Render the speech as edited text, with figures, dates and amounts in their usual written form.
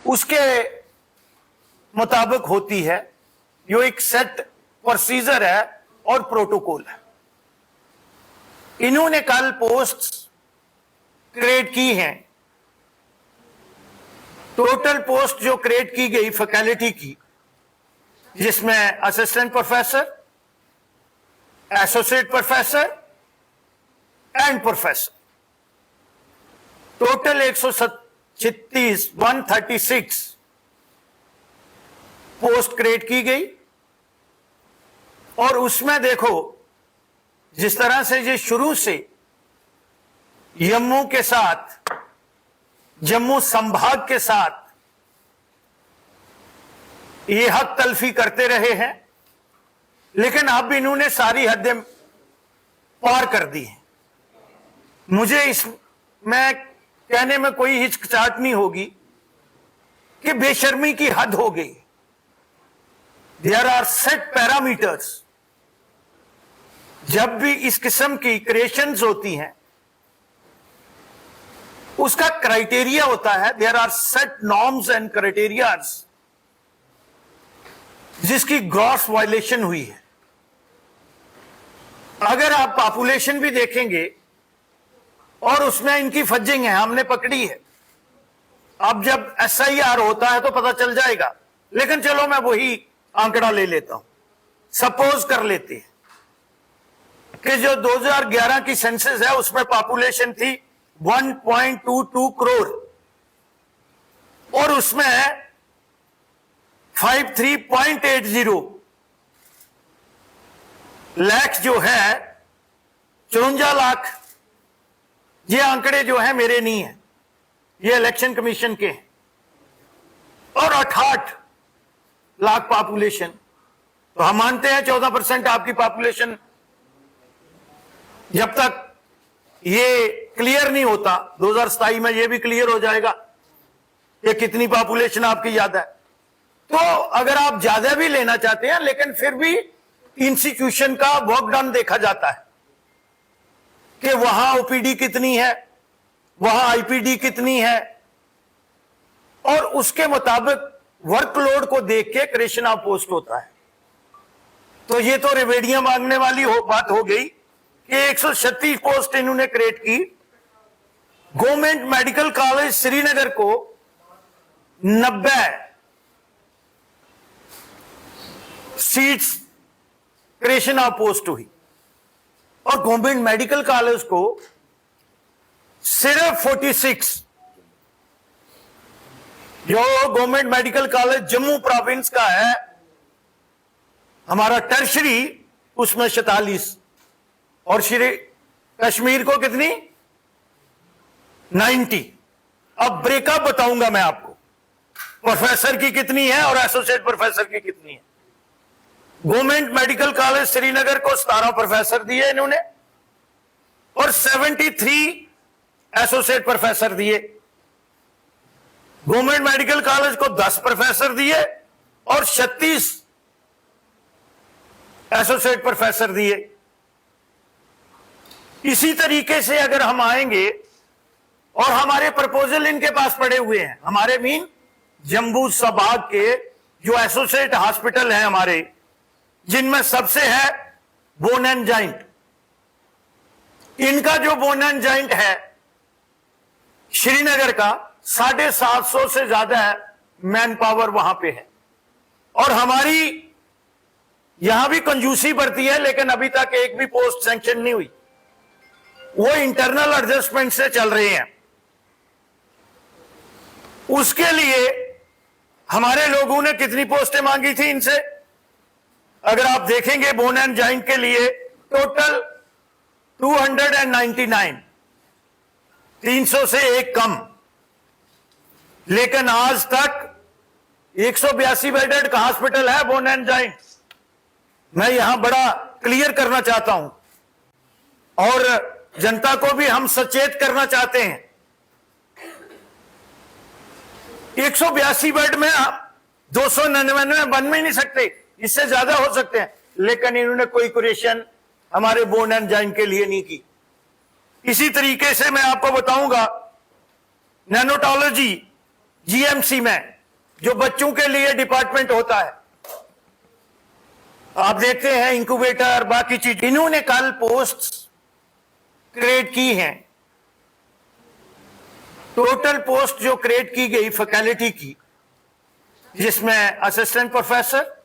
उसके मुताबिक होती है। यो एक सेट प्रोसीजर है और प्रोटोकॉल है। इन्होंने कल पोस्ट क्रिएट की हैं। टोटल पोस्ट जो क्रिएट की गई फैकल्टी की, जिसमें assistant professor, associate professor and professor, total 136 post create की गई। और उसमें देखो, जिस तरह से ये शुरू से जम्मू के साथ, जम्मू संभाग के साथ ये हक तलफी करते रहे हैं, लेकिन अब इन्होंने सारी हदें पार कर दी हैं। मुझे इसमें कहने में कोई हिचकिचाहट नहीं होगी कि बेशर्मी की हद हो गई। There are set parameters. जब भी इस किस्म की क्रिएशंस होती हैं, उसका क्राइटेरिया होता है। There are set norms and criterias जिसकी ग्रॉस वायलेशन हुई है। अगर आप पॉपुलेशन भी देखेंगे और उसमें इनकी फजिंग है, हमने पकड़ी है। अब जब SIR होता है तो पता चल जाएगा, लेकिन चलो मैं वही आंकड़ा ले लेता हूं। सपोज कर लेते हैं कि जो 2011 की सेंसस है उसमें पॉपुलेशन थी 1.22 करोड़ और उसमें 53.80 लाख जो है 54 लाख। ये आंकड़े जो है मेरे नहीं है, ये इलेक्शन कमीशन के हैं। और 68 लाख पॉपुलेशन, तो हम मानते हैं 14% आपकी पॉपुलेशन। जब तक ये क्लियर नहीं होता, 2027 में ये भी क्लियर हो जाएगा कि कितनी पॉपुलेशन आपकी ज्यादा है। तो अगर आप ज्यादा भी लेना चाहते हैं, लेकिन फिर भी इंस्टीट्यूशन का वर्क डन देखा जाता है कि वहां OPD कितनी है, वहां IPD कितनी है, और उसके मुताबिक वर्कलोड को देख के क्रिएशन ऑफ पोस्ट होता है। तो ये तो रिवेडियां मांगने वाली बात हो गई कि 136 पोस्ट इन्होंने क्रिएट की। गवर्नमेंट मेडिकल कॉलेज श्रीनगर को 90 सीट्स क्रिएशन ऑफ पोस्ट हुई और गवर्नमेंट मेडिकल कॉलेज को सिर्फ 46। जो government medical college Jammu province का है हमारा टर्शरी, उसमें 46, और श्री कश्मीर को कितनी 90। अब ब्रेकअप बताऊंगा मैं आपको, प्रोफेसर की कितनी है और एसोसिएट प्रोफेसर की कितनी है। गवर्नमेंट मेडिकल कॉलेज श्रीनगर को 17 प्रोफेसर दिए इन्होंने और 73 एसोसिएट प्रोफेसर दिए। गवर्नमेंट मेडिकल कॉलेज को 10 प्रोफेसर दिए और 36 एसोसिएट प्रोफेसर दिए। इसी तरीके से अगर हम आएंगे, और हमारे प्रपोजल इनके पास पड़े हुए हैं, हमारे मीन जम्मू संभाग के जो एसोसिएट हॉस्पिटल हैं हमारे, जिनमें सबसे है बोन एंड जॉइंट। इनका जो बोन एंड जॉइंट है श्रीनगर का 750 से ज्यादा है मैन पावर वहां पे है। और हमारी यहां भी कंजूसी बढ़ती है, लेकिन अभी तक एक भी पोस्ट सैंक्शन नहीं हुई, वो इंटरनल एडजस्टमेंट से चल रहे हैं। उसके लिए हमारे लोगों ने कितनी पोस्टें मांगी थी इनसे, अगर आप देखेंगे बोन एंड जॉइंट के लिए टोटल 299, 300 से एक कम। लेकिन आज तक 182 बेडेड का हॉस्पिटल है बोन एंड जॉइंट। मैं यहां बड़ा क्लियर करना चाहता हूं और जनता को भी हम सचेत करना चाहते हैं। 182 बेड में 299 बन में नहीं सकते, इससे ज्यादा हो सकते हैं, लेकिन इन्होंने कोई क्रिएशन हमारे बोन एंड जॉइंट के लिए नहीं की। इसी तरीके से मैं आपको बताऊंगा, नैनोटोलॉजी जीएमसी में जो बच्चों के लिए डिपार्टमेंट होता है, आप देखते हैं इंक्यूबेटर बाकी चीज, इन्होंने कल पोस्ट क्रिएट की हैं। टोटल पोस्ट जो क्रिएट की गई फैकल्टी की, जिसमें असिस्टेंट प्रोफेसर,